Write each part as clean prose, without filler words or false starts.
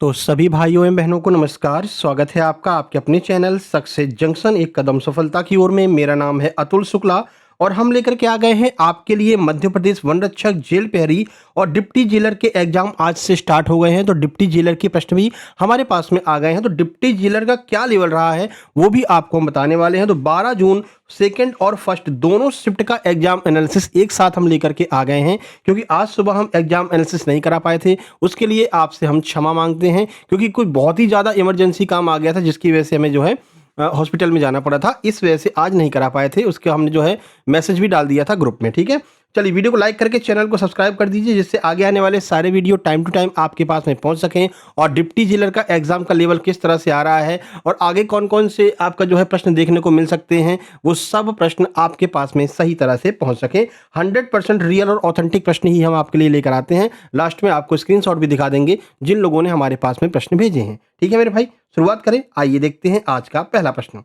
तो सभी भाइयों एवं बहनों को नमस्कार। स्वागत है आपका आपके अपने चैनल सक्सेस जंक्शन एक कदम सफलता की ओर में। मेरा नाम है अतुल शुक्ला और हम लेकर के आ गए हैं आपके लिए मध्य प्रदेश वन रक्षक, जेल प्रहरी और डिप्टी जेलर के एग्जाम आज से स्टार्ट हो गए हैं। तो डिप्टी जेलर के प्रश्न भी हमारे पास में आ गए हैं। तो डिप्टी जेलर का क्या लेवल रहा है वो भी आपको हम बताने वाले हैं। तो 12 जून सेकंड और फर्स्ट दोनों शिफ्ट का एग्जाम एनालिसिस एक साथ हम लेकर के आ गए हैं, क्योंकि आज सुबह हम एग्जाम एनालिसिस नहीं करा पाए थे। उसके लिए आपसे हम क्षमा मांगते हैं, क्योंकि कोई बहुत ही ज़्यादा इमरजेंसी काम आ गया था जिसकी वजह से हमें जो है हॉस्पिटल में जाना पड़ा था। इस वजह से आज नहीं करा पाए थे। उसके हमने जो है मैसेज भी डाल दिया था ग्रुप में। ठीक है, चलिए वीडियो को लाइक करके चैनल को सब्सक्राइब कर दीजिए, जिससे आगे आने वाले सारे वीडियो टाइम टू टाइम आपके पास में पहुंच सकें। और डिप्टी जेलर का एग्जाम का लेवल किस तरह से आ रहा है और आगे कौन कौन से आपका जो है प्रश्न देखने को मिल सकते हैं, वो सब प्रश्न आपके पास में सही तरह से पहुंच सके। 100% रियल और ऑथेंटिक प्रश्न ही हम आपके लिए लेकर आते हैं। लास्ट में आपको स्क्रीनशॉट भी दिखा देंगे जिन लोगों ने हमारे पास में प्रश्न भेजे हैं। ठीक है मेरे भाई, शुरुआत करें। आइए देखते हैं आज का पहला प्रश्न।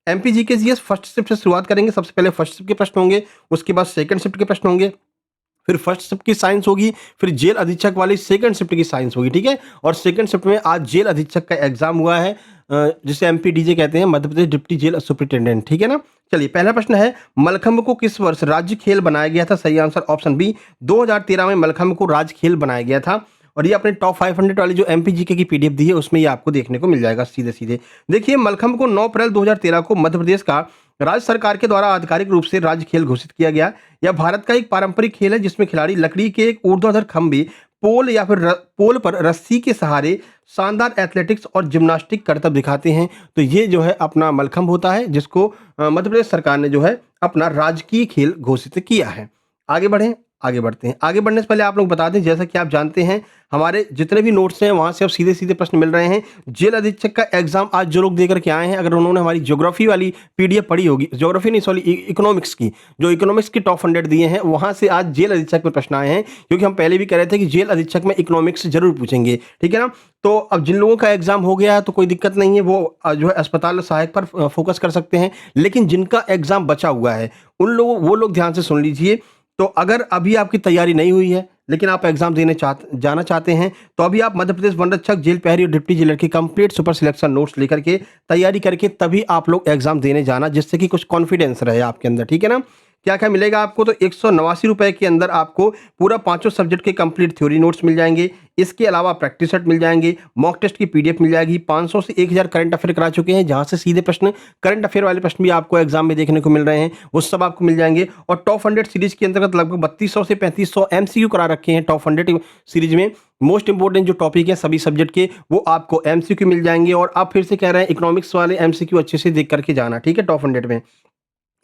MP GK GS first shift से शुरुआत करेंगे। सबसे पहले फर्स्ट शिफ्ट के प्रश्न होंगे, उसके बाद सेकंड शिफ्ट के प्रश्न होंगे, फिर फर्स्ट शिफ्ट की साइंस होगी, फिर जेल अधीक्षक वाली सेकंड शिफ्ट की साइंस होगी। ठीक है, और सेकंड शिफ्ट में आज जेल अधीक्षक का एग्जाम हुआ है, जिसे एमपीडीजे कहते हैं, Madhya Pradesh deputy jail superintendent. ठीक है ना। चलिए पहला प्रश्न है, मलखंभ को किस वर्ष राज्य खेल बनाया गया था? सही आंसर ऑप्शन बी, 2013 में मलखंभ को राज्य खेल बनाया गया था। और ये अपने टॉप 500 वाली जो एमपीजीके की पीडीएफ दी है उसमें ये आपको देखने को मिल जाएगा सीधे सीधे। देखिए, मलखंभ को 9 अप्रैल 2013 को मध्य प्रदेश का राज्य सरकार के द्वारा आधिकारिक रूप से राज्य खेल घोषित किया गया। यह भारत का एक पारंपरिक खेल है जिसमें खिलाड़ी लकड़ी के एक ऊर्ध्वाधर खंभे, पोल या फिर पोल पर रस्सी के सहारे शानदार एथलेटिक्स और जिम्नास्टिक करतब दिखाते हैं। तो ये जो है अपना मलखंभ होता है, जिसको मध्य प्रदेश सरकार ने जो है अपना राजकीय खेल घोषित किया है। आगे बढ़ें, आगे बढ़ते हैं। आगे बढ़ने से पहले आप लोग बता दें, जैसा कि आप जानते हैं हमारे जितने भी नोट्स हैं वहाँ से अब सीधे सीधे प्रश्न मिल रहे हैं। जेल अधीक्षक का एग्जाम आज जो लोग देकर के आए हैं, अगर उन्होंने हमारी ज्योग्राफी वाली पीडीएफ पढ़ी होगी, ज्योग्राफी नहीं सॉरी इकोनॉमिक्स की, जो इकोनॉमिक्स की टॉप 100 दिए हैं वहाँ से आज जेल अधीक्षक पर प्रश्न आए हैं, क्योंकि हम पहले भी कह रहे थे कि जेल अधीक्षक में इकोनॉमिक्स जरूर पूछेंगे। ठीक है ना। तो अब जिन लोगों का एग्जाम हो गया तो कोई दिक्कत नहीं है, वो जो है अस्पताल सहायक पर फोकस कर सकते हैं। लेकिन जिनका एग्जाम बचा हुआ है उन लोगों वो लोग ध्यान से सुन लीजिए। तो अगर अभी आपकी तैयारी नहीं हुई है लेकिन आप एग्जाम देने जाना चाहते हैं, तो अभी आप मध्य प्रदेश वन रक्षक, जेल प्रहरी और डिप्टी जेलर की कंप्लीट सुपर सिलेक्शन नोट्स लेकर के तैयारी करके तभी आप लोग एग्जाम देने जाना, जिससे कि कुछ कॉन्फिडेंस रहे आपके अंदर। ठीक है ना। क्या क्या मिलेगा आपको? तो 189 रुपए के अंदर आपको पूरा पांचों सब्जेक्ट के कंप्लीट थ्योरी नोट्स मिल जाएंगे। इसके अलावा प्रैक्टिस सेट मिल जाएंगे, मॉक टेस्ट की पीडीएफ मिल जाएगी। 500 से 1000 करंट अफेयर करा चुके हैं, जहां से सीधे प्रश्न, करंट अफेयर वाले प्रश्न भी आपको एग्जाम में देखने को मिल रहे हैं, वो सब आपको मिल जाएंगे। और टॉप 100 सीरीज के अंतर्गत लगभग 3200 से 3500 एमसीक्यू करा रखे हैं। टॉप 100 सीरीज में मोस्ट इंपोर्टेंट जो टॉपिक है सभी सब्जेक्ट के, वो आपको एमसीक्यू मिल जाएंगे। और आप फिर से कह रहे हैं इकोनॉमिक्स वाले एमसीक्यू अच्छे से देख करके जाना। ठीक है, टॉप 100 में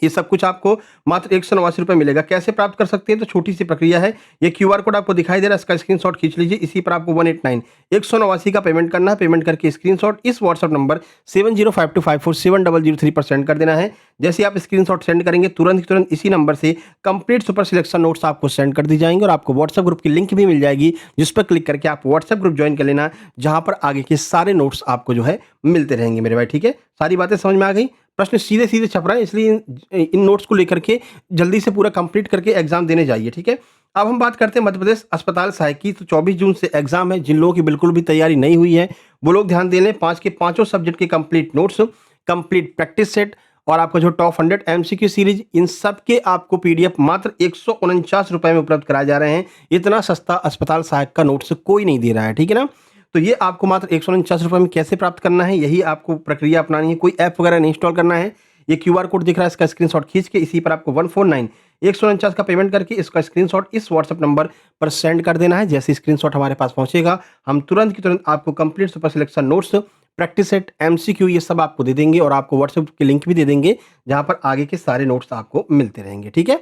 ये सब कुछ आपको मात्र 189 रुपए मिलेगा। कैसे प्राप्त कर सकते हैं? तो छोटी सी प्रक्रिया है, ये क्यूआर कोड आपको दिखाई दे रहा है, इसका स्क्रीनशॉट खींच लीजिए। इसी पर आपको 189 का पेमेंट करना है। पेमेंट करके स्क्रीनशॉट इस व्हाट्सएप नंबर 7052547003 पर सेंड कर देना है। जैसे आप स्क्रीनशॉट सेंड करेंगे तुरंत इसी नंबर से कंप्लीट सुपर सिलेक्शन नोट्स आपको सेंड कर दी जाएंगे। और आपको व्हाट्सएप ग्रुप की लिंक भी मिल जाएगी, जिस पर क्लिक करके आप व्हाट्सएप ग्रुप ज्वाइन कर लेना, जहां पर आगे के सारे नोट्स आपको जो है मिलते रहेंगे मेरे भाई। ठीक है, सारी बातें समझ में आ गई? प्रश्न सीधे सीधे छप रहा है, इसलिए इन नोट्स को लेकर के जल्दी से पूरा कंप्लीट करके एग्जाम देने जाइए। ठीक है, अब हम बात करते हैं मध्य प्रदेश अस्पताल सहायक की। तो 24 जून से एग्जाम है। जिन लोगों की बिल्कुल भी तैयारी नहीं हुई है वो लोग ध्यान दे लें। 5 के पांचों सब्जेक्ट के complete notes, complete practice set और आपका जो टॉप 100 एमसीक्यू सीरीज, इन सब के आपको पीडीएफ मात्र 149 रुपए में उपलब्ध कराए जा रहे हैं। इतना सस्ता अस्पताल सहायक का नोट्स कोई नहीं दे रहा है। ठीक है ना। तो ये आपको मात्र 149 रुपए में कैसे प्राप्त करना है, यही आपको प्रक्रिया अपनानी है। कोई ऐप वगैरह नहीं इंस्टॉल करना है। ये क्यूआर कोड दिख रहा है, इसका स्क्रीनशॉट खींच के इसी पर आपको 149 का पेमेंट करके इसका स्क्रीनशॉट इस व्हाट्सएप नंबर पर सेंड कर देना है। जैसे स्क्रीनशॉट हमारे पास पहुंचेगा, हम तुरंत की तुरंत आपको complete super selection notes, practice set, MCQ ये सब आपको दे देंगे। और आपको व्हाट्सएप की लिंक भी दे देंगे, जहां पर आगे के सारे नोट्स आपको मिलते रहेंगे। ठीक है,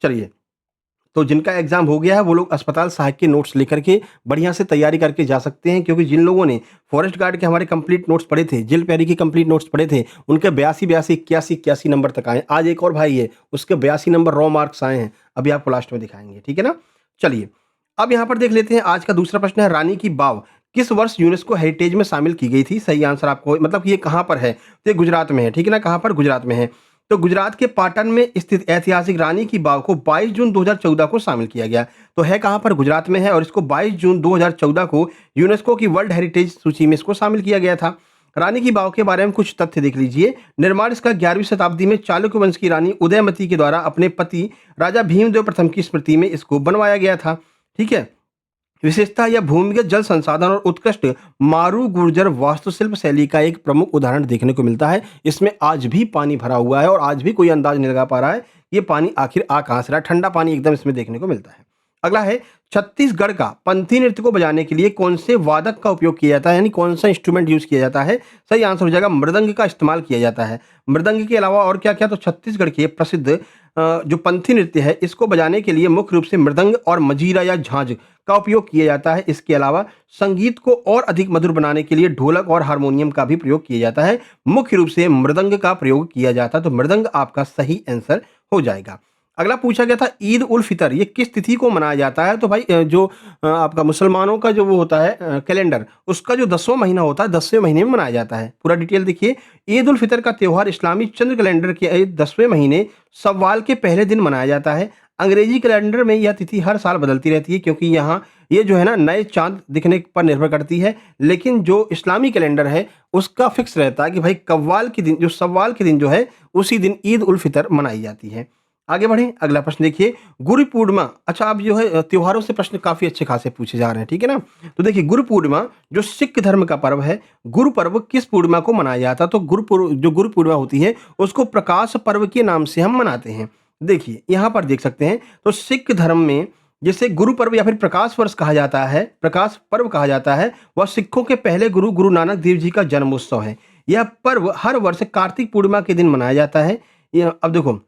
चलिए। तो जिनका एग्जाम हो गया है वो लोग अस्पताल सहायक के नोट्स लेकर के बढ़िया से तैयारी करके जा सकते हैं, क्योंकि जिन लोगों ने फॉरेस्ट गार्ड के हमारे कंप्लीट नोट्स पढ़े थे, जेल पैरी के कंप्लीट नोट्स पढ़े थे, उनके 82 81 नंबर तक आए। आज एक और भाई है, उसके 82 नंबर रॉ मार्क्स आए हैं, अभी आपको लास्ट में दिखाएंगे। ठीक है ना। चलिए अब यहाँ पर देख लेते हैं आज का दूसरा प्रश्न है, रानी की बाव किस वर्ष यूनेस्को हेरिटेज में शामिल की गई थी? सही आंसर आपको, मतलब ये कहाँ पर है? तो ये गुजरात में है। ठीक है ना, कहाँ पर? गुजरात में है। तो गुजरात के पाटन में स्थित ऐतिहासिक रानी की बाव को 22 जून 2014 को शामिल किया गया। तो है कहाँ पर? गुजरात में है और इसको 22 जून 2014 को यूनेस्को की वर्ल्ड हेरिटेज सूची में इसको शामिल किया गया था। रानी की बाव के बारे में कुछ तथ्य देख लीजिए। निर्माण इसका 11वीं शताब्दी में चालुक्य वंश की रानी उदयमती के द्वारा अपने पति राजा भीमदेव प्रथम की स्मृति में इसको बनवाया गया था। ठीक है। विशेषता यह भूमिगत जल संसाधन और उत्कृष्ट मारू गुर्जर वास्तुशिल्प शैली का एक प्रमुख उदाहरण देखने को मिलता है। इसमें आज भी पानी भरा हुआ है और आज भी कोई अंदाज नहीं लगा पा रहा है ये पानी आखिर आ कहां से रहा है। ठंडा पानी एकदम इसमें देखने को मिलता है। अगला है, छत्तीसगढ़ का पंथी नृत्य को बजाने के लिए कौन से वादक का उपयोग किया जाता है, यानी कौन सा इंस्ट्रूमेंट यूज किया जाता है? सही आंसर हो जाएगा मृदंग का इस्तेमाल किया जाता है। मृदंग के अलावा और क्या क्या? तो छत्तीसगढ़ के प्रसिद्ध जो पंथी नृत्य है इसको बजाने के लिए मुख्य रूप से मृदंग और मजीरा या झांझ का उपयोग किया जाता है। इसके अलावा संगीत को और अधिक मधुर बनाने के लिए ढोलक और हारमोनियम का भी प्रयोग किया जाता है। मुख्य रूप से मृदंग का प्रयोग किया जाता है, तो मृदंग आपका सही आंसर हो जाएगा। अगला पूछा गया था ईद उल फितर ये किस तिथि को मनाया जाता है? तो भाई जो आपका मुसलमानों का जो वो होता है कैलेंडर, उसका जो 10वां महीना होता है 10वें महीने में मनाया जाता है। पूरा डिटेल देखिए। ईद उल फितर का त्यौहार इस्लामी चंद्र कैलेंडर के 10वें महीने सव्वाल के पहले दिन मनाया जाता है। अंग्रेजी कैलेंडर में यह तिथि हर साल बदलती रहती है क्योंकि यहाँ ये जो है ना नए चांद दिखने पर निर्भर करती है, लेकिन जो इस्लामी कैलेंडर है उसका फिक्स रहता है कि भाई कव्वाल के दिन, जो सव्वाल के दिन जो है उसी दिन ईद उल फितर मनाई जाती है। आगे बढ़े, अगला प्रश्न देखिए। गुरु पूर्णिमा, अच्छा अब जो है त्योहारों से प्रश्न काफी अच्छे खासे पूछे जा रहे हैं, ठीक है ना। तो देखिए गुरु पूर्णिमा जो सिख धर्म का पर्व है, गुरु पर्व किस पूर्णिमा को मनाया जाता है? तो जो गुरु पूर्णिमा होती है उसको प्रकाश पर्व के नाम से हम मनाते हैं। देखिए यहाँ पर देख सकते हैं, तो सिख धर्म में जिसे गुरु पर्व या फिर प्रकाश वर्ष कहा जाता है, प्रकाश पर्व कहा जाता है, वह सिखों के पहले गुरु गुरु नानक देव जी का जन्मोत्सव है। यह पर्व हर वर्ष कार्तिक पूर्णिमा के दिन मनाया जाता है। अब देखो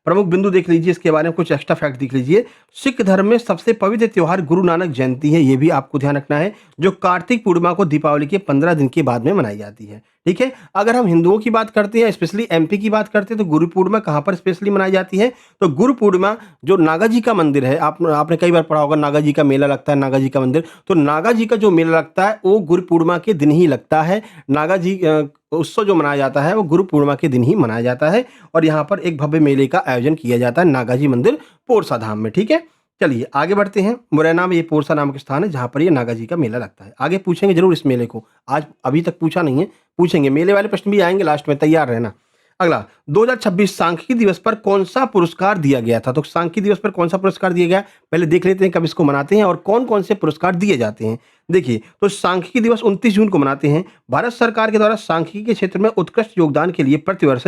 प्रमुख बिंदु देख लीजिए, इसके बारे में कुछ एक्स्ट्रा फैक्ट देख लीजिए। सिख धर्म में सबसे पवित्र त्योहार गुरु नानक जयंती है, ये भी आपको ध्यान रखना है, जो कार्तिक पूर्णिमा को दीपावली के 15 दिन के बाद में मनाई जाती है। ठीक है। अगर हम हिंदुओं की बात करते हैं, स्पेशली एमपी की बात करते हैं, तो गुरु पूर्णिमा कहाँ पर स्पेशली मनाई जाती है? तो गुरु पूर्णिमा जो नागा जी का मंदिर है, आपने कई बार पढ़ा होगा नागा जी का मेला लगता है, नागा जी का मंदिर, तो नागा जी का जो मेला लगता है वो गुरु पूर्णिमा के दिन ही लगता है। नागा जी उत्सव जो मनाया जाता है वो गुरु पूर्णिमा के दिन ही मनाया जाता है और यहाँ पर एक भव्य मेले का आयोजन किया जाता है नागाजी मंदिर पोरसा धाम में। ठीक है, चलिए आगे बढ़ते हैं। मुरैना में ये पोरसा नामक स्थान है जहाँ पर ये नागाजी का मेला लगता है। आगे पूछेंगे जरूर इस मेले को, आज अभी तक पूछा नहीं है, पूछेंगे, मेले वाले प्रश्न भी आएंगे लास्ट में, तैयार रहना। अगला, 2026 सांख्यिकी दिवस पर कौन सा पुरस्कार दिया गया था? तो सांख्यिकी दिवस पर कौन सा पुरस्कार दिया गया, पहले देख लेते हैं कब इसको मनाते हैं और कौन कौन से पुरस्कार दिए जाते हैं। देखिए, तो सांख्यिकी दिवस 29 जून को मनाते हैं। भारत सरकार के द्वारा सांख्यिकी के क्षेत्र में उत्कृष्ट योगदान के लिए प्रतिवर्ष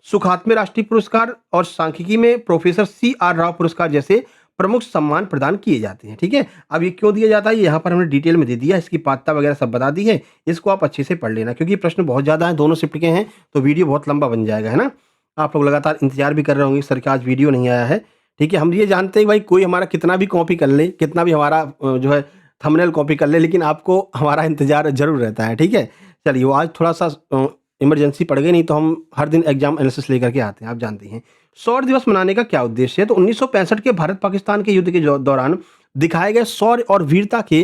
सुखात्मे राष्ट्रीय पुरस्कार और सांख्यिकी में प्रोफेसर CR राव पुरस्कार जैसे प्रमुख सम्मान प्रदान किए जाते हैं। ठीक है, अब ये क्यों दिया जाता है, ये यहाँ पर हमने डिटेल में दे दिया, इसकी पात्रता वगैरह सब बता दी है, इसको आप अच्छे से पढ़ लेना क्योंकि प्रश्न बहुत ज़्यादा है, दोनों शिफ्ट के हैं, तो वीडियो बहुत लंबा बन जाएगा, है ना। आप लोग लगातार इंतजार भी कर रहे होंगे सर कि आज वीडियो नहीं आया है। ठीक है, हम ये जानते हैं भाई कोई हमारा कितना भी कॉपी कर ले, कितना भी हमारा जो है थंबनेल कॉपी कर ले, लेकिन आपको हमारा इंतजार जरूर रहता है। ठीक है, चलिए वो आज थोड़ा सा इमरजेंसी पड़ गई, नहीं तो हम हर दिन एग्जाम एनालिसिस लेकर के आते हैं, आप जानते हैं। शौर्य दिवस मनाने का क्या उद्देश्य है? तो 1965 के भारत पाकिस्तान के युद्ध के दौरान दिखाए गए शौर्य और वीरता के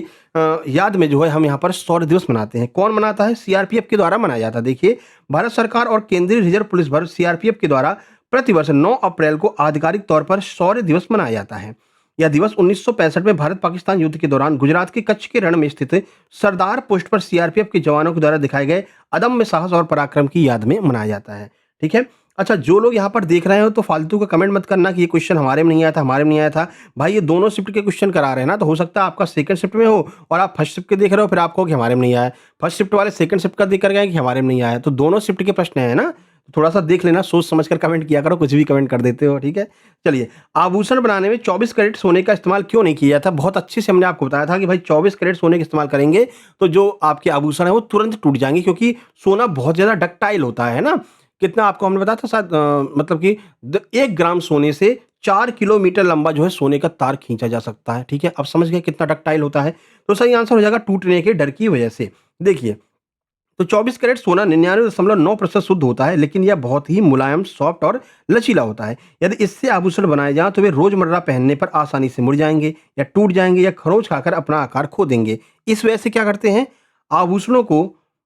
याद में जो है हम यहाँ पर शौर्य दिवस मनाते हैं। कौन मनाता है? CRPF के द्वारा मनाया जाता है। देखिए, भारत सरकार और केंद्रीय रिजर्व पुलिस बल CRPF के द्वारा प्रतिवर्ष 9 अप्रैल को आधिकारिक तौर पर शौर्य दिवस मनाया जाता है। यह दिवस 1965 में भारत पाकिस्तान युद्ध के दौरान गुजरात के कच्छ के रण में स्थित सरदार पोस्ट पर CRPF के जवानों के द्वारा दिखाए गए अदम्य साहस और पराक्रम की याद में मनाया जाता है। ठीक है, अच्छा जो लोग यहाँ पर देख रहे हो तो फालतू का कमेंट मत करना कि ये क्वेश्चन हमारे में नहीं आया था, हमारे में नहीं आया था। भाई ये दोनों शिफ्ट के क्वेश्चन करा रहे हैं ना, तो हो सकता है आपका सेकंड शिफ्ट में हो और आप फर्स्ट शिफ्ट के देख रहे हो, फिर आपको कि हमारे में नहीं आया। फर्स्ट शिफ्ट वाले सेकंड शिफ्ट का देख कर गए कि हमारे में नहीं आया, तो दोनों शिफ्ट के प्रश्न है ना, थोड़ा सा देख लेना, सोच समझ कर कमेंट किया करो, कुछ भी कमेंट कर देते हो। ठीक है, चलिए, आभूषण बनाने में 24 कैरेट सोने का इस्तेमाल क्यों नहीं किया जाता? बहुत अच्छे से हमने आपको बताया था कि भाई 24 कैरेट सोने का इस्तेमाल करेंगे तो जो आपके आभूषण है वो तुरंत टूट जाएंगे, क्योंकि सोना बहुत ज्यादा डक्टाइल होता है ना। कितना आपको हमने बताया था शायद, मतलब कि 1 ग्राम सोने से 4 किलोमीटर लंबा जो है सोने का तार खींचा जा सकता है। ठीक है, अब समझ गए कितना डक्टाइल होता है, तो सही आंसर हो जाएगा टूटने के डर की वजह से। देखिए, तो 24 कैरेट सोना 99.9% शुद्ध होता है, लेकिन यह बहुत ही मुलायम, सॉफ्ट और लचीला होता है। यदि इससे आभूषण बनाए जाएं तो वे रोजमर्रा पहनने पर आसानी से मुड़ जाएंगे या टूट जाएंगे या खरोंच खाकर अपना आकार खो देंगे। इस वजह से क्या करते हैं, आभूषणों को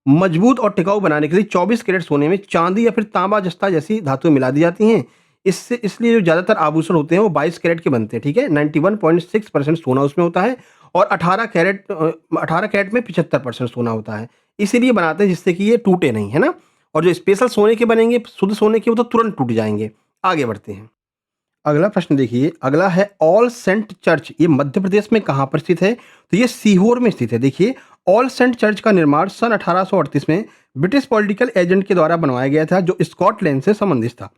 मजबूत और टिकाऊ बनाने के लिए 24 कैरेट सोने में चांदी या फिर तांबा जस्ता जैसी धातुएं मिला दी जाती हैं। इससे इसलिए जो ज़्यादातर आभूषण होते हैं वो 22 कैरेट के बनते हैं, ठीक है? 91.6% सोना उसमें होता है और 18 कैरेट में 75% सोना होता है। इसीलिए बनाते हैं जिससे कि ये टूटे नहीं, है ना? और जो स्पेशल सोने के बनेंगे, शुद्ध सोने के, वो तो तुरंत टूट जाएँगे। आगे बढ़ते हैं। अगला प्रश्न देखिए, अगला है ऑल सेंट चर्च, ये मध्य प्रदेश में कहाँ पर स्थित है? तो ये सीहोर में स्थित है। देखिए, ऑल सेंट चर्च का निर्माण सन 1838 में ब्रिटिश पॉलिटिकल एजेंट के द्वारा बनवाया गया था, जो स्कॉटलैंड से संबंधित था।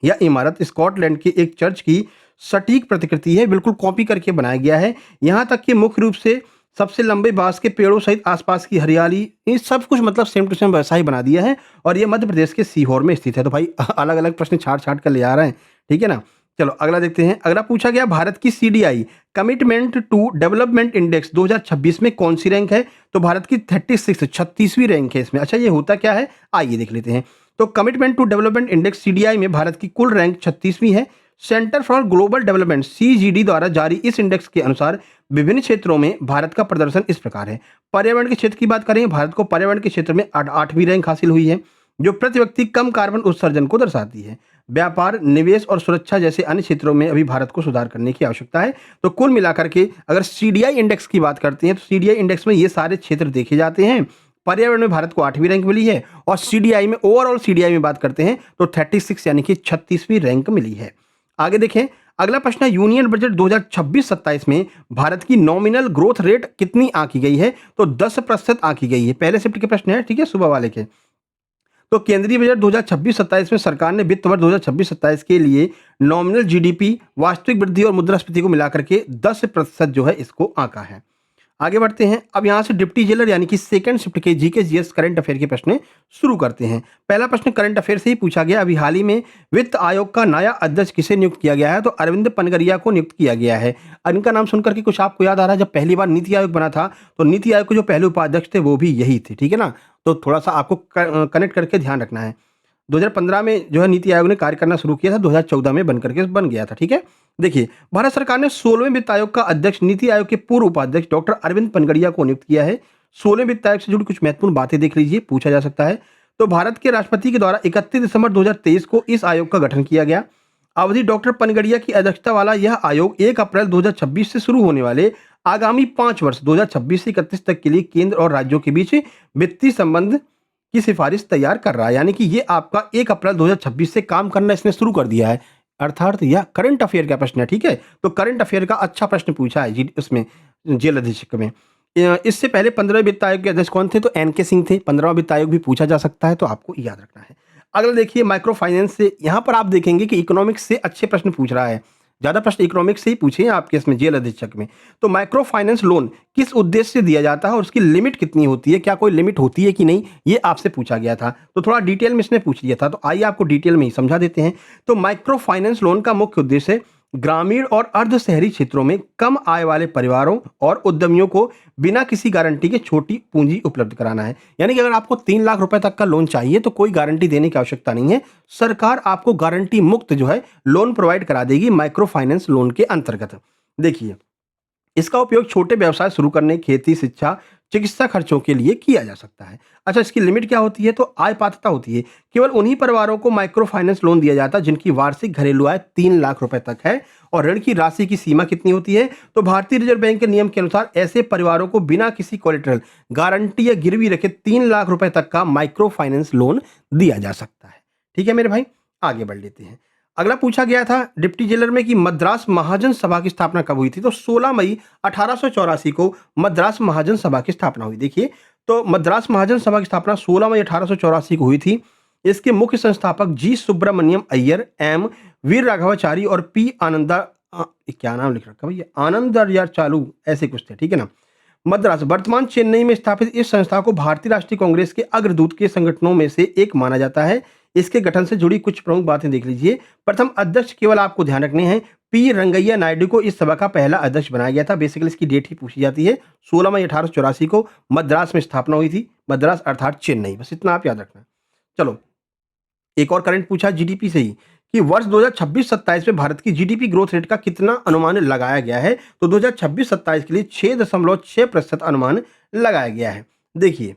यह इमारत स्कॉटलैंड की एक चर्च की सटीक प्रतिकृति है, बिल्कुल कॉपी करके बनाया गया है। यहाँ तक कि मुख्य रूप से सबसे लंबे बांस के पेड़ों सहित आसपास की हरियाली, ये सब कुछ मतलब सेम टू सेम वैसा ही बना दिया है और ये मध्य प्रदेश के सीहोर में स्थित है। तो भाई अलग अलग प्रश्न छाट छाट कर ले आ रहे हैं, ठीक है ना? चलो अगला देखते हैं। अगला पूछा गया, भारत की CDI commitment to development index 2026 में कौन सी रैंक है? तो भारत की 36वीं रैंक है इसमें। अच्छा, ये होता क्या है, आइए देख लेते हैं। तो commitment to development index CDI में भारत की कुल रैंक 36वीं है। Centre for global development CGD द्वारा जारी इस इंडेक्स के अनुसार विभिन्न क्षेत्रों में भारत का प्रदर्शन इस प्रकार है। पर्यावरण के क्षेत्र की बात करें, भारत को पर्यावरण के क्षेत्र में 8वीं रैंक हासिल हुई है, जो प्रति व्यक्ति कम कार्बन उत्सर्जन को दर्शाती है। व्यापार, निवेश और सुरक्षा जैसे अन्य क्षेत्रों में अभी भारत को सुधार करने की आवश्यकता है। तो कुल मिलाकर के अगर सीडीआई इंडेक्स की बात करते हैं तो सीडीआई इंडेक्स में ये सारे क्षेत्र देखे जाते हैं। पर्यावरण में भारत को 8वीं रैंक मिली है और सीडीआई में, ओवरऑल सीडीआई में बात करते हैं तो 36 यानी कि 36वीं रैंक मिली है। आगे देखें, अगला प्रश्न है, यूनियन बजट 2026-27 में भारत की नॉमिनल ग्रोथ रेट कितनी आंकी गई है? तो 10% आंकी गई है। पहले शिफ्ट के प्रश्न है, ठीक है, सुबह वाले के। तो केंद्रीय बजट 2026-27 में सरकार ने वित्त वर्ष 2026-27 के लिए नॉमिनल जीडीपी, वास्तविक वृद्धि और मुद्रास्फीति को मिलाकर के 10% जो है इसको आंका है। आगे बढ़ते हैं। अब यहाँ से डिप्टी जेलर यानी कि सेकंड शिफ्ट के जीके जीएस करंट अफेयर के प्रश्न शुरू करते हैं। पहला प्रश्न करंट अफेयर से ही पूछा गया। अभी हाल ही में वित्त आयोग का नया अध्यक्ष किसे नियुक्त किया गया है? तो अरविंद पनगरिया को नियुक्त किया गया है। इनका नाम सुनकर के कुछ आपको याद आ रहा है? जब पहली बार नीति आयोग बना था तो नीति आयोग के जो पहले उपाध्यक्ष थे वो भी यही थे, ठीक है ना? तो थोड़ा सा आपको कनेक्ट करके ध्यान रखना है। 2015 में जो है नीति आयोग ने कार्य करना शुरू किया था, 2014 में बन करके बन गया था, ठीक है। देखिए, भारत सरकार ने 16वें वित्त आयोग का अध्यक्ष नीति आयोग के पूर्व उपाध्यक्ष डॉक्टर अरविंद पनगड़िया को नियुक्त किया है। 16वें वित्त आयोग से जुड़ी कुछ महत्वपूर्ण बातें देख लीजिए, पूछा जा सकता है। तो भारत के राष्ट्रपति के द्वारा 31 दिसंबर 2023 को इस आयोग का गठन किया गया। अवधि डॉक्टर पनगड़िया की अध्यक्षता वाला यह आयोग 1 अप्रैल 2026 से शुरू होने वाले आगामी 5 वर्ष 2026 से 31 तक के लिए केंद्र और राज्यों के बीच वित्तीय संबंध की सिफारिश तैयार कर रहा है। यानी कि ये आपका 1 अप्रैल 2026 से काम करना इसने शुरू कर दिया है। अर्थात यह करंट अफेयर का प्रश्न है, ठीक है। तो करंट अफेयर का अच्छा प्रश्न पूछा है जी उसमें, जेल अधीक्षक में। इससे पहले 15वें वित्त आयोग के अध्यक्ष कौन थे? तो एनके सिंह थे। 15वां वित्त आयोग भी पूछा जा सकता है, तो आपको याद रखना है। अगला देखिए, माइक्रो फाइनेंस से, यहाँ पर आप देखेंगे कि इकोनॉमिक्स से अच्छे प्रश्न पूछ रहा है। ज़्यादा प्रश्न इकोनॉमिक्स से ही पूछे हैं आपके इसमें जेल अधीक्षक में। तो माइक्रो फाइनेंस लोन किस उद्देश्य से दिया जाता है और उसकी लिमिट कितनी होती है? क्या कोई लिमिट होती है कि नहीं? ये आपसे पूछा गया था। तो थोड़ा डिटेल में इसने पूछ लिया था, तो आइए आपको डिटेल में ही समझा देते हैं। तो माइक्रो फाइनेंस लोन का मुख्य उद्देश्य ग्रामीण और अर्ध शहरी क्षेत्रों में कम आय वाले परिवारों और उद्यमियों को बिना किसी गारंटी के छोटी पूंजी उपलब्ध कराना है। यानी कि अगर आपको 3 लाख रुपए तक का लोन चाहिए तो कोई गारंटी देने की आवश्यकता नहीं है। सरकार आपको गारंटी मुक्त जो है लोन प्रोवाइड करा देगी माइक्रो फाइनेंस लोन के अंतर्गत। देखिए, इसका उपयोग छोटे व्यवसाय शुरू करने, खेती, शिक्षा, चिकित्सा खर्चों के लिए किया जा सकता है। अच्छा, इसकी लिमिट क्या होती है? तो आय पात्रता होती है। केवल उन्हीं परिवारों को माइक्रो फाइनेंस लोन दिया जाता है जिनकी वार्षिक घरेलू आय 3 लाख रुपए तक है। और ऋण की राशि की सीमा कितनी होती है? तो भारतीय रिजर्व बैंक के नियम के अनुसार ऐसे परिवारों को बिना किसी कोलेटरल, गारंटी या गिरवी रखे 3 लाख रुपए तक का माइक्रो फाइनेंस लोन दिया जा सकता है। ठीक है मेरे भाई, आगे बढ़ लेते हैं। अगला पूछा गया था डिप्टी जेलर में कि मद्रास महाजन सभा की स्थापना कब हुई थी? तो 16 मई 1884 को मद्रास महाजन सभा की स्थापना हुई। देखिए, तो मद्रास महाजन सभा की स्थापना 16 मई 1884 को हुई थी। इसके मुख्य संस्थापक जी सुब्रमण्यम अय्यर, एम वीर राघवाचारी और पी आनंदा, क्या नाम लिख रखा भैया, आनंदर्यार चालू, ऐसे कुछ थे, ठीक है ना। मद्रास वर्तमान चेन्नई में स्थापित इस संस्था को भारतीय राष्ट्रीय कांग्रेस के अग्रदूत के संगठनों में से एक माना जाता है। इसके गठन से जुड़ी कुछ प्रमुख बातें देख लीजिए। प्रथम अध्यक्ष केवल आपको ध्यान रखने हैं, पी रंगैया नायडू को इस सभा का पहला अध्यक्ष बनाया गया था। बेसिकली इसकी डेट ही पूछी जाती है। 16 मई 1884 को मद्रास में स्थापना हुई थी। मद्रास अर्थात चेन्नई, बस इतना आप याद रखना। चलो, एक और करंट पूछा जीडीपी से ही कि वर्ष 2026-27 में भारत की जीडीपी ग्रोथ रेट का कितना अनुमान लगाया गया है? तो 2026-27 के लिए 6.6% अनुमान लगाया गया है। देखिए,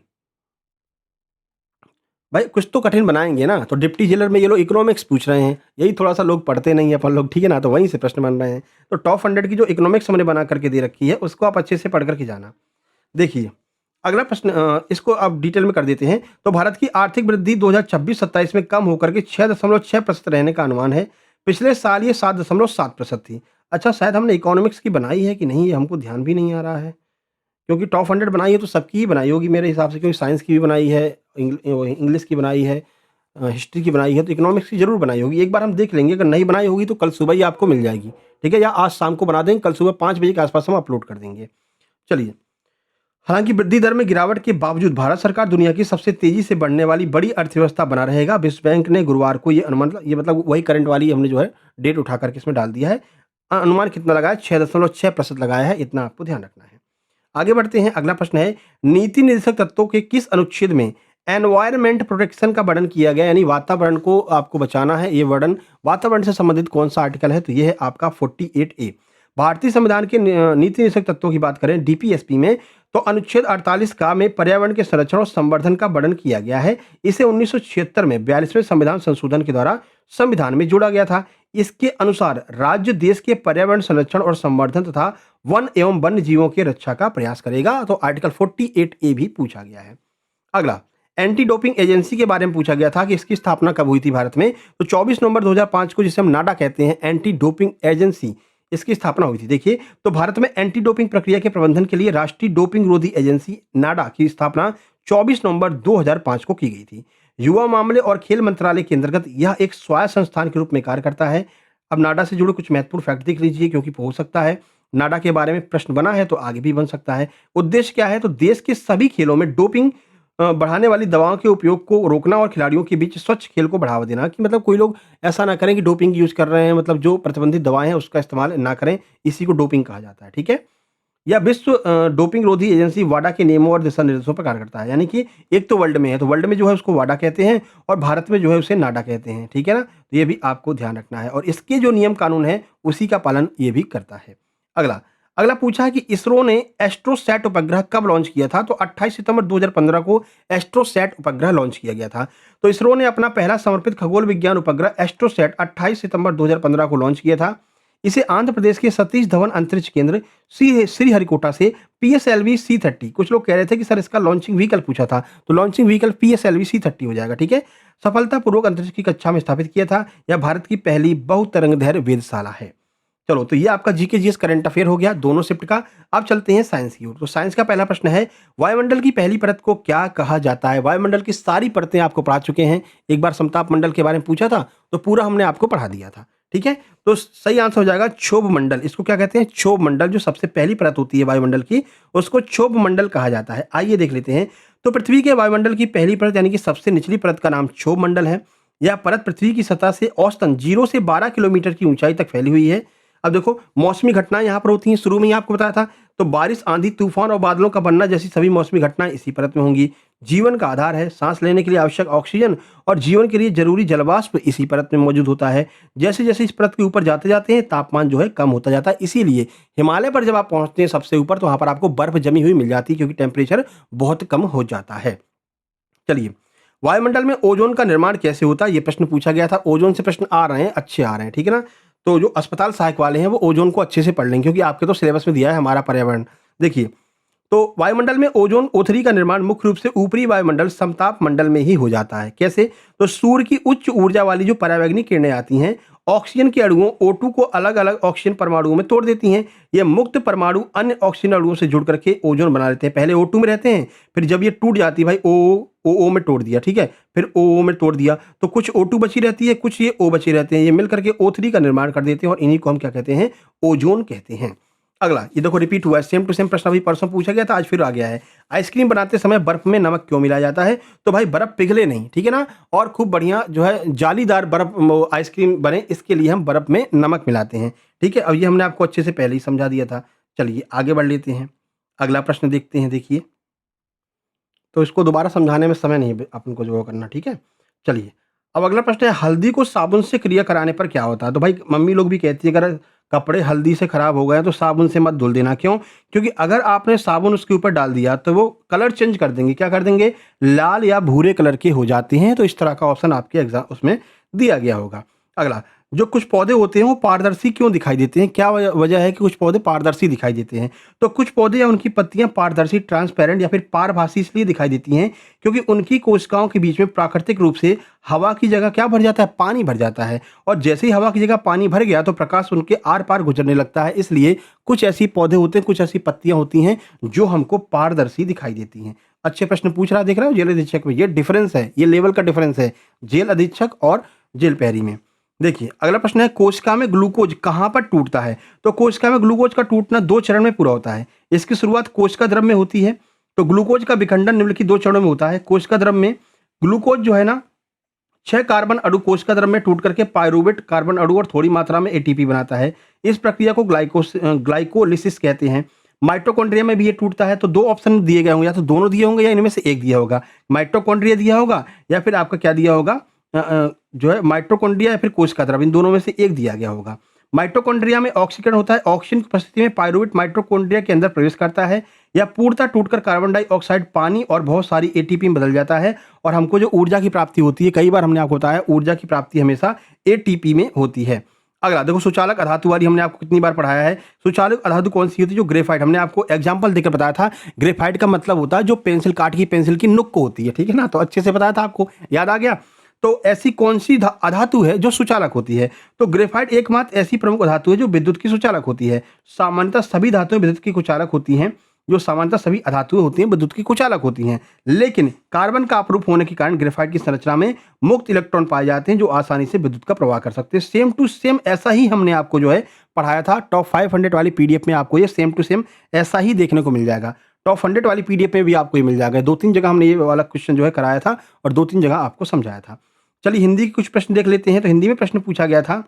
भाई कुछ तो कठिन बनाएँगे ना, तो डिप्टी जेलर में ये लोग इकोनॉमिक्स पूछ रहे हैं, यही थोड़ा-सा लोग पढ़ते नहीं हैं अपन लोग, ठीक है ना? तो वहीं से प्रश्न बन रहे हैं। तो टॉप 100 की जो इकोनॉमिक्स हमने बना करके दे रखी है, उसको आप अच्छे से पढ़ कर के जाना। देखिए, अगला प्रश्न इसको अब डिटेल में कर देते हैं। तो भारत की आर्थिक वृद्धि 2026-27 में कम होकर के 6.6% रहने का अनुमान है। पिछले साल ये 7.7% थी। अच्छा, शायद हमने इकोनॉमिक्स की बनाई है कि नहीं, ये हमको ध्यान भी नहीं आ रहा है। क्योंकि टॉप 100 बनाई है तो सबकी ही बनाई होगी मेरे हिसाब से, क्योंकि साइंस की भी बनाई है, इंग्लिश की बनाई है, हिस्ट्री की बनाई है, तो इकोनॉमिक्स की ज़रूर बनाई होगी। एक बार हम देख लेंगे, अगर नहीं बनाई होगी तो कल सुबह ही आपको मिल जाएगी, ठीक है? या आज शाम को बना देंगे, कल सुबह 5 बजे के आस-पास हम अपलोड कर देंगे। चलिए, हालाँकि वृद्धि दर में गिरावट के बावजूद भारत सरकार दुनिया की सबसे तेज़ी से बढ़ने वाली बड़ी अर्थव्यवस्था बना रहेगा। विश्व बैंक ने गुरुवार को ये मतलब वही करंट वाली हमने जो है डेट उठा कर के इसमें डाल दिया है। अनुमान कितना लगाया? 6.6% लगाया है, इतना आपको ध्यान रखना है। आगे बढ़ते हैं, अगला प्रश्न है, नीति निर्देशक तत्वों के किस अनुच्छेद में एनवायरनमेंट प्रोटेक्शन का वर्णन किया गया, यानी वातावरण को आपको बचाना है, ये वर्णन वातावरण से संबंधित कौन सा आर्टिकल है? तो ये है आपका 48A। भारतीय संविधान के नीति निर्देशक तत्वों की बात करें डीपीएसपी में, तो अनुच्छेद 48 का में पर्यावरण के संरक्षण और संवर्धन का वर्णन किया गया है। इसे 1976 में 42वें संविधान संशोधन के द्वारा संविधान में जोड़ा गया था। इसके अनुसार राज्य देश के पर्यावरण संरक्षण और संवर्धन तथा वन एवं वन्य जीवों की रक्षा का प्रयास करेगा। तो आर्टिकल 48A भी पूछा गया है। अगला, एंटी डोपिंग एजेंसी के बारे में पूछा गया था कि इसकी स्थापना कब हुई थी भारत में? तो 24 नवंबर 2005 को, जिसे हम नाडा कहते हैं, एंटी डोपिंग एजेंसी, इसकी स्थापना हुई थी। देखिए, तो भारत में एंटी डोपिंग प्रक्रिया के प्रबंधन के लिए राष्ट्रीय डोपिंग रोधी एजेंसी नाडा की स्थापना 24 नवंबर 2005 को की गई थी। युवा मामले और खेल मंत्रालय के अंतर्गत यह एक स्वायत्त संस्थान के रूप में कार्य करता है। अब नाडा से जुड़े कुछ महत्वपूर्ण फैक्ट देख लीजिए, क्योंकि हो सकता है नाडा के बारे में प्रश्न बना है तो आगे भी बन सकता है। उद्देश्य क्या है? तो देश के सभी खेलों में डोपिंग बढ़ाने वाली दवाओं के उपयोग को रोकना और खिलाड़ियों के बीच स्वच्छ खेल को बढ़ावा देना, कि मतलब कोई लोग ऐसा ना करें कि डोपिंग यूज़ कर रहे हैं, मतलब जो प्रतिबंधित दवाएँ हैं उसका इस्तेमाल ना करें, इसी को डोपिंग कहा जाता है, ठीक है? या विश्व डोपिंग रोधी एजेंसी वाडा के नियमों और दिशा निर्देशों पर कार्य करता है, यानी कि एक तो वर्ल्ड में है, तो वर्ल्ड में जो है उसको वाडा कहते हैं और भारत में जो है उसे नाडा कहते हैं, ठीक है ना? तो ये भी आपको ध्यान रखना है और इसके जो नियम कानून है उसी का पालन ये भी करता है। अगला, अगला पूछा है कि इसरो ने एस्ट्रोसैट उपग्रह कब लॉन्च किया था? तो 28 सितंबर 2015 को एस्ट्रोसैट उपग्रह लॉन्च किया गया था। तो इसरो ने अपना पहला समर्पित खगोल विज्ञान उपग्रह एस्ट्रोसैट 28 सितंबर 2015 को लॉन्च किया था। इसे आंध्र प्रदेश के सतीश धवन अंतरिक्ष केंद्र श्रीहरिकोटा से पीएसएलवी C30, कुछ लोग कह रहे थे कि सर इसका लॉन्चिंग व्हीकल पूछा था, तो लॉन्चिंग व्हीकल पीएसएलवी C30 हो जाएगा, ठीक है? सफलतापूर्वक अंतरिक्ष की कक्षा में स्थापित किया था। यह भारत की पहली बहुतरंगदैर्घ्य वेधशाला है। चलो, तो ये आपका जीके जीएस करंट अफेयर हो गया दोनों शिफ्ट का। अब चलते हैं साइंस की ओर। तो साइंस का पहला प्रश्न है, वायुमंडल की पहली परत को क्या कहा जाता है? वायुमंडल की सारी परतें आपको पढ़ा चुके हैं। एक बार समताप मंडल के बारे में पूछा था तो पूरा हमने आपको पढ़ा दिया था, ठीक है? तो सही आंसर हो जाएगा क्षोभ मंडल। इसको क्या कहते हैं? क्षोभ मंडल। जो सबसे पहली परत होती है वायुमंडल की, उसको क्षोभ मंडल कहा जाता है। आइए देख लेते हैं। तो पृथ्वी के वायुमंडल की पहली परत यानी कि सबसे निचली परत का नाम क्षोभ मंडल है। यह परत पृथ्वी की सतह से औसतन 0 से 12 किलोमीटर की ऊंचाई तक फैली हुई है। अब देखो, मौसमी घटनाएं यहाँ पर होती हैं, शुरू में ही आपको बताया था। तो बारिश, आंधी, तूफान और बादलों का बनना जैसी सभी मौसमी घटनाएं इसी परत में होंगी। जीवन का आधार है, सांस लेने के लिए आवश्यक ऑक्सीजन और जीवन के लिए जरूरी जलवाष्प इसी परत में मौजूद होता है। जैसे जैसे इस परत के ऊपर जाते जाते हैं, तापमान जो है कम होता जाता है। इसीलिए हिमालय पर जब आप पहुंचते हैं सबसे ऊपर, तो वहां पर आपको बर्फ जमी हुई मिल जाती है, क्योंकि टेम्परेचर बहुत कम हो जाता है। चलिए, वायुमंडल में ओजोन का निर्माण कैसे होता है? ये प्रश्न पूछा गया था। ओजोन से प्रश्न आ रहे हैं, अच्छे आ रहे हैं, ठीक है ना? तो जो अस्पताल सहायक वाले हैं वो ओजोन को अच्छे से पढ़ लेंगे, क्योंकि आपके तो सिलेबस में दिया है हमारा पर्यावरण। देखिए, तो वायुमंडल में ओजोन O3 का निर्माण मुख्य रूप से ऊपरी वायुमंडल समताप मंडल में ही हो जाता है। कैसे? तो सूर्य की उच्च ऊर्जा वाली जो परावैंगनी किरणें आती हैं, ऑक्सीजन के अणुओं O2 को अलग अलग ऑक्सीजन परमाणुओं में तोड़ देती हैं। ये मुक्त परमाणु अन्य ऑक्सीजन अणुओं से जुड़ करके ओजोन बना लेते हैं। पहले O2 में रहते हैं, फिर जब ये टूट जाती है भाई, OO में तोड़ दिया, ठीक है? फिर OO में तोड़ दिया, तो कुछ O2 बची रहती है, कुछ ये O बचे रहते हैं। ये मिल करके O3 का निर्माण कर देते हैं और इन्हीं को हम क्या कहते हैं? ओजोन कहते हैं। अगला, ये देखो रिपीट हुआ है, सेम टू सेम प्रश्न अभी परसों पूछा गया था, आज फिर आ गया है। आइसक्रीम बनाते समय बर्फ में नमक क्यों मिलाया जाता है? तो भाई बर्फ पिघले नहीं, ठीक है ना? और खूब बढ़िया जो है जालीदार बर्फ आइसक्रीम बने, इसके लिए हम बर्फ में नमक मिलाते हैं, ठीक है? अब ये हमने आपको अच्छे से पहले ही समझा दिया था। चलिए आगे बढ़ लेते हैं, अगला प्रश्न देखते हैं। देखिए, तो इसको दोबारा समझाने में समय नहीं अपन को जो वो करना, ठीक है? चलिए, अब अगला प्रश्न है, हल्दी को साबुन से क्रिया कराने पर क्या होता है? तो भाई मम्मी लोग भी कहती है, अगर कपड़े हल्दी से खराब हो गए तो साबुन से मत धुल देना। क्यों? क्योंकि अगर आपने साबुन उसके ऊपर डाल दिया तो वो कलर चेंज कर देंगे। क्या कर देंगे? लाल या भूरे कलर के हो जाते हैं। तो इस तरह का ऑप्शन आपके एग्जाम उसमें दिया गया होगा। अगला, जो कुछ पौधे होते हैं वो पारदर्शी क्यों दिखाई देते हैं? क्या वजह है कि कुछ पौधे पारदर्शी दिखाई देते हैं? तो कुछ पौधे या उनकी पत्तियां पारदर्शी, ट्रांसपेरेंट या फिर पारभासी इसलिए दिखाई देती हैं क्योंकि उनकी कोशिकाओं के बीच में प्राकृतिक रूप से हवा की जगह क्या भर जाता है? पानी भर जाता है। और जैसे ही हवा की जगह पानी भर गया तो प्रकाश उनके आर पार गुजरने लगता है। इसलिए कुछ ऐसी पौधे होते हैं, कुछ ऐसी पत्तियां होती हैं जो हमको पारदर्शी दिखाई देती हैं। अच्छे प्रश्न पूछ रहा, देख रहे हो जेल अधीक्षक में। ये डिफरेंस है, ये लेवल का डिफरेंस है जेल अधीक्षक और जेल पैरी में। देखिए अगला प्रश्न है, कोशिका में ग्लूकोज कहाँ पर टूटता है? तो कोशिका में ग्लूकोज का टूटना 2 चरण में पूरा होता है। इसकी शुरुआत कोशिका द्रव में होती है। तो ग्लूकोज का विखंडन निम्नलिखित 2 चरणों में होता है। कोशिका द्रव में ग्लूकोज जो है ना 6 कार्बन अणु कोशिका द्रव में टूट करके पायरुवेट कार्बन अणु और थोड़ी मात्रा में एटीपी बनाता है। इस प्रक्रिया को ग्लाइकोलिसिस कहते हैं। माइटोकॉन्ड्रिया में भी ये टूटता है। तो 2 ऑप्शन दिए गए होंगे, या तो दोनों दिए होंगे या इनमें से एक दिया होगा। माइटोकॉन्ड्रिया दिया होगा या फिर आपका क्या दिया होगा, जो है माइटोकॉन्ड्रिया या फिर कोशिका द्रव, इन दोनों में से एक दिया गया होगा। माइटोकॉन्ड्रिया में ऑक्सीकरण होता है। ऑक्सीजन की उपस्थिति में पायरुवेट माइटोकॉन्ड्रिया के अंदर प्रवेश करता है। या पूर्णतः टूटकर कार्बन डाइऑक्साइड, पानी और बहुत सारी एटीपी में बदल जाता है। और हमको जो ऊर्जा की प्राप्ति होती है, कई बार हमने आपको बताया ऊर्जा की प्राप्ति हमेशा एटीपी में होती है। अगला देखो, सुचालक अधातु वाली हमने आपको कितनी बार पढ़ाया है। सुचालक अधातु कौन सी होती है? जो ग्रेफाइट, हमने आपको एग्जांपल देकर बताया था। ग्रेफाइट का मतलब होता है जो पेंसिल, काट की पेंसिल की नुक को होती है, ठीक है ना। तो अच्छे से बताया था आपको, याद आ गया। तो ऐसी कौन सी अधातु है जो सुचालक होती है? तो ग्रेफाइट एकमात्र ऐसी प्रमुख धातु है जो विद्युत की सुचालक होती है। सामान्यतः सभी धातुएं विद्युत की कुचालक होती हैं। जो सामान्यतः सभी अधातुएं होती हैं विद्युत की कुचालक होती हैं। लेकिन कार्बन का अपरूप होने के कारण ग्रेफाइट की संरचना में मुक्त इलेक्ट्रॉन पाए जाते हैं जो आसानी से विद्युत का प्रवाह कर सकते हैं। सेम टू सेम ऐसा ही हमने आपको जो है पढ़ाया था। टॉप 500 वाली पीडीएफ में आपको ये सेम टू सेम ऐसा ही देखने को मिल जाएगा। टॉप 100 वाली पीडीएफ में भी आपको ये मिल जाएगा। 2-3 जगह हमने ये वाला क्वेश्चन जो है कराया था और 2-3 जगह आपको समझाया था। चलिए हिंदी के कुछ प्रश्न देख लेते हैं। तो हिंदी में प्रश्न पूछा गया था,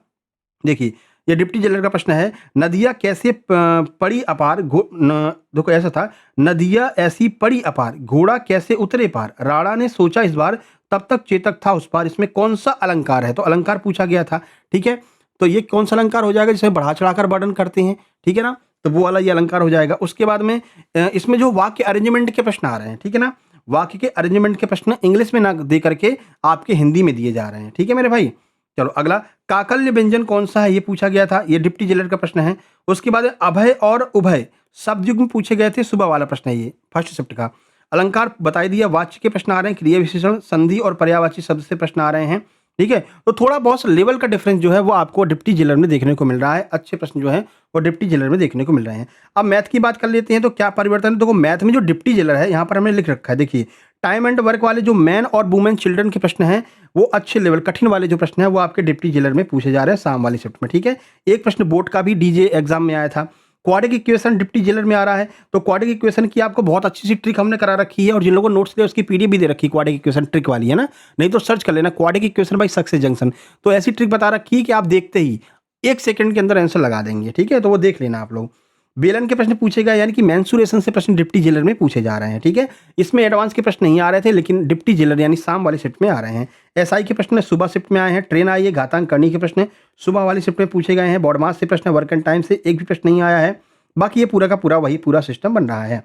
देखिए ये डिप्टी जेलर का प्रश्न है। नदियाँ कैसे पड़ी अपार, देखो ऐसा था, नदियाँ ऐसी पड़ी अपार, घोड़ा कैसे उतरे पार, राणा ने सोचा इस बार, तब तक चेतक था उस पार। इसमें कौन सा अलंकार है? तो अलंकार पूछा गया था, ठीक है। तो ये कौन सा अलंकार हो जाएगा जिसमें बढ़ा चढ़ाकर वर्णन करते हैं, ठीक है ना। तो वो वाला ये अलंकार हो जाएगा। उसके बाद में इसमें जो वाक्य अरेंजमेंट के प्रश्न आ रहे हैं, ठीक है ना, वाक्य के अरेंजमेंट के प्रश्न इंग्लिश में ना दे करके आपके हिंदी में दिए जा रहे हैं, ठीक है मेरे भाई। चलो अगला, काकल्य व्यंजन कौन सा है? ये पूछा गया था, ये डिप्टी जेलर का प्रश्न है। उसके बाद अभय और उभय शब्द युग्म पूछे गए थे, सुबह वाला प्रश्न है ये, फर्स्ट शिफ्ट का। अलंकार बता दिया, वाच्य के प्रश्न आ रहे हैं, क्रिया विशेषण, संधि और पर्यायवाची शब्द से प्रश्न आ रहे हैं, ठीक है। तो थोड़ा बहुत लेवल का डिफरेंस जो है वो आपको डिप्टी जेलर में देखने को मिल रहा है। अच्छे प्रश्न जो है वो डिप्टी जेलर में देखने को मिल रहे हैं। अब मैथ की बात कर लेते हैं। तो क्या परिवर्तन है? देखो मैथ में जो डिप्टी जेलर है यहाँ पर हमने लिख रखा है, देखिए टाइम एंड वर्क वाले जो मैन और वुमेन चिल्ड्रन के प्रश्न हैं वो अच्छे लेवल, कठिन वाले जो प्रश्न है वो आपके डिप्टी जेलर में पूछे जा रहे हैं शाम वाली शिफ्ट में, ठीक है। एक प्रश्न बोर्ड का भी डीजे एग्जाम में आया था। क्वाड्रेटिक इक्वेशन डिप्टी जेलर में आ रहा है। तो क्वाड्रेटिक इक्वेशन की आपको बहुत अच्छी सी ट्रिक हमने करा रखी है और जिन लोगों को नोट्स दिए उसकी पीडीएफ भी दे रखी है, क्वाड्रेटिक इक्वेशन ट्रिक वाली, है ना। नहीं तो सर्च कर लेना quadratic equation by success junction. तो ऐसी ट्रिक बता रखी है कि आप देखते ही 1 सेकंड के अंदर आंसर लगा देंगे, ठीक है। तो वो देख लेना आप लोग। बेलन के प्रश्न पूछे गए, यानी कि मेंसुरेशन से प्रश्न डिप्टी जेलर में पूछे जा रहे हैं, ठीक है। इसमें एडवांस के प्रश्न नहीं आ रहे थे लेकिन डिप्टी जेलर यानी शाम वाली शिफ्ट में आ रहे हैं। एसआई के प्रश्न सुबह शिफ्ट में आए हैं। ट्रेन आई है, घातांक करनी के प्रश्न सुबह वाली शिफ्ट में पूछे गए हैं। बॉडमास से प्रश्न, वर्क एंड टाइम से एक भी प्रश्न नहीं आया है। बाकी ये पूरा का पूरा वही पूरा सिस्टम बन रहा है।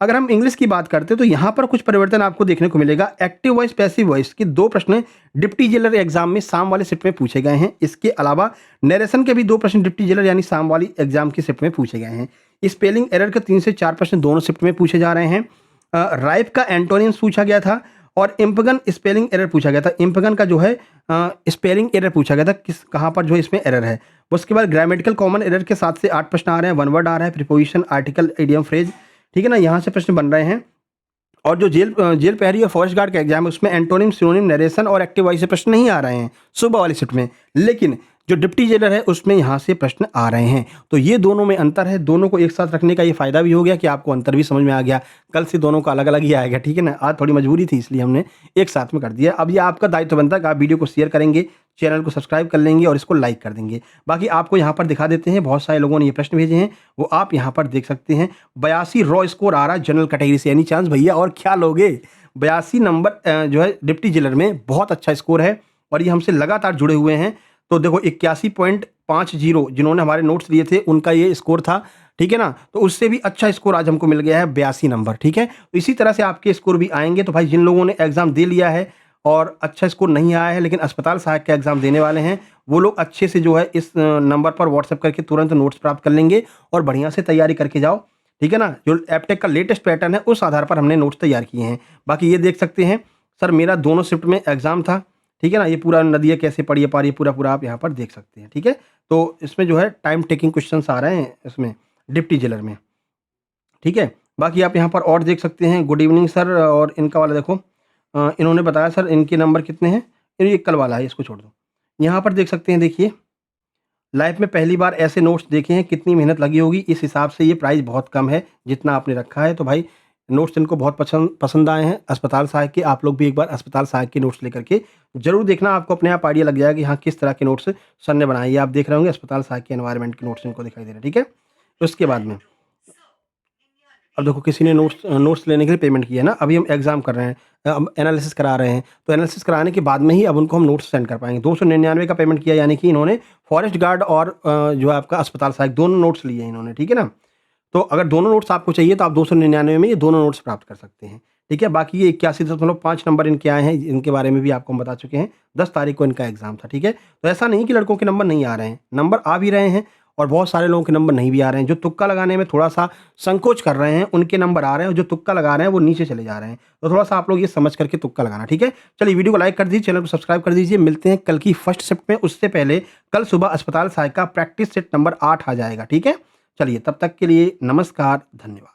अगर हम इंग्लिश की बात करते हैं तो यहाँ पर कुछ परिवर्तन आपको देखने को मिलेगा। एक्टिव वॉइस, पैसिव वॉइस के 2 प्रश्न डिप्टी जेलर एग्जाम में शाम वाले शिफ्ट में पूछे गए हैं। इसके अलावा नरेशन के भी 2 प्रश्न डिप्टी जेलर यानी शाम वाली एग्जाम की शिफ्ट में पूछे गए हैं। स्पेलिंग एरर के 3 से 4 प्रश्न दोनों शिफ्ट में पूछे जा रहे हैं। राइप का एंटोनिम्स पूछा गया था और इम्पगन स्पेलिंग एरर पूछा गया था। इम्पगन का जो है स्पेलिंग एरर पूछा गया था, कहाँ पर जो है इसमें एरर है। उसके बाद ग्रामेटिकल कॉमन एरर के 7 से 8 प्रश्न आ रहे हैं। 1 वर्ड आ रहा है, प्रीपोजिशन, आर्टिकल, इडियम, फ्रेज, ठीक है ना, यहाँ से प्रश्न बन रहे हैं। और जो जेल पहरी और फॉरेस्ट गार्ड का एग्जाम है उसमें एंटोनिम, सिनोनिम, नरेशन और एक्टिव वॉइस से प्रश्न नहीं आ रहे हैं सुबह वाली शिफ्ट में। लेकिन जो डिप्टी जेलर है उसमें यहाँ से प्रश्न आ रहे हैं। तो ये दोनों में अंतर है। दोनों को एक साथ रखने का ये फायदा भी हो गया कि आपको अंतर भी समझ में आ गया। कल से दोनों का अलग अलग ही आएगा, ठीक है ना। आज थोड़ी मजबूरी थी इसलिए हमने एक साथ में कर दिया। अब ये आपका दायित्व बनता है कि आप वीडियो को शेयर करेंगे, चैनल को सब्सक्राइब कर लेंगे और इसको लाइक कर देंगे। बाकी आपको यहाँ पर दिखा देते हैं, बहुत सारे लोगों ने ये प्रश्न भेजे हैं वो आप यहाँ पर देख सकते हैं। 82 रॉ स्कोर आ रहा है जनरल कैटेगरी से। एनी चांस भैया और क्या लोगे? 82 नंबर जो है डिप्टी जेलर में बहुत अच्छा स्कोर है और ये हमसे लगातार जुड़े हुए हैं। तो देखो 50 जिन्होंने हमारे नोट्स लिए थे उनका ये स्कोर था, ठीक है ना। तो उससे भी अच्छा स्कोर आज हमको मिल गया है 82 नंबर, ठीक है। तो इसी तरह से आपके स्कोर भी आएंगे। तो भाई जिन लोगों ने एग्जाम दे लिया है और अच्छा स्कोर नहीं आया है लेकिन अस्पताल सहायक का एग्जाम देने वाले हैं, वो लोग अच्छे से जो है इस नंबर पर व्हाट्सएप करके तुरंत नोट्स प्राप्त कर लेंगे और बढ़िया से तैयारी करके जाओ, ठीक है ना। जो एप्टेक का लेटेस्ट पैटर्न है उस आधार पर हमने नोट्स तैयार किए हैं। बाकी ये देख सकते हैं सर, मेरा दोनों शिफ्ट में एग्जाम था, ठीक है ना। ये पूरा नदियाँ कैसे पड़ी है पार, ये पूरा आप यहाँ पर देख सकते हैं, ठीक है। तो इसमें जो है टाइम टेकिंग क्वेश्चंस आ रहे हैं इसमें डिप्टी जेलर में, ठीक है। बाकी आप यहाँ पर और देख सकते हैं, गुड इवनिंग सर, और इनका वाला देखो, इन्होंने बताया सर इनके नंबर कितने हैं, ये कल वाला है, इसको छोड़ दो। यहाँ पर देख सकते हैं, देखिए लाइफ में पहली बार ऐसे नोट्स देखे हैं, कितनी मेहनत लगी होगी, इस हिसाब से ये प्राइस बहुत कम है जितना आपने रखा है। तो भाई नोट्स इनको बहुत पसंद आए हैं अस्पताल सहायक के। आप लोग भी एक बार अस्पताल सहायक के नोट्स लेकर के जरूर देखना, आपको अपने आप आइडिया लग जाएगा कि हाँ किस तरह के नोट्स सर ने बनाए। ये आप देख रहे होंगे अस्पताल सहायक के एनवायरनमेंट के नोट्स इनको दिखाई दे रहे हैं, ठीक है। उसके बाद में अब देखो किसी ने नोट्स लेने के लिए पेमेंट किया है ना, अभी हम एग्जाम कर रहे हैं, अब एनालिसिस करा रहे हैं, तो एनालिसिस कराने के बाद में ही अब उनको हम नोट्स सेंड कर पाएंगे। 299 का पेमेंट किया, यानी कि इन्होंने फॉरेस्ट गार्ड और जो है आपका अस्पताल सहायक दोनों नोट्स लिए हैं इन्होंने, ठीक है ना। तो अगर दोनों नोट्स आपको चाहिए तो आप 299 में ये दोनों नोट्स प्राप्त कर सकते हैं, ठीक है। बाकी ये 81.5 नंबर इनके आए हैं, इनके बारे में भी आपको हम बता चुके हैं। 10 तारीख को इनका एग्जाम था, ठीक है। तो ऐसा नहीं कि लड़कों के नंबर नहीं आ रहे हैं, नंबर आ भी रहे हैं और बहुत सारे लोगों के नंबर नहीं भी आ रहे हैं। जो तुक्का लगाने में थोड़ा सा संकोच कर रहे हैं उनके नंबर आ रहे हैं, और जो तुक्का लगा रहे हैं वो नीचे चले जा रहे हैं। तो थोड़ा सा आप लोग ये समझ करके तुक्का लगाना, ठीक है। चलिए वीडियो को लाइक कर दीजिए, चैनल को सब्सक्राइब कर दीजिए। मिलते हैं कल की फर्स्ट शिफ्ट में, उससे पहले कल सुबह अस्पताल सहायक का प्रैक्टिस सेट नंबर 8 आ जाएगा, ठीक है। चलिए तब तक के लिए नमस्कार, धन्यवाद।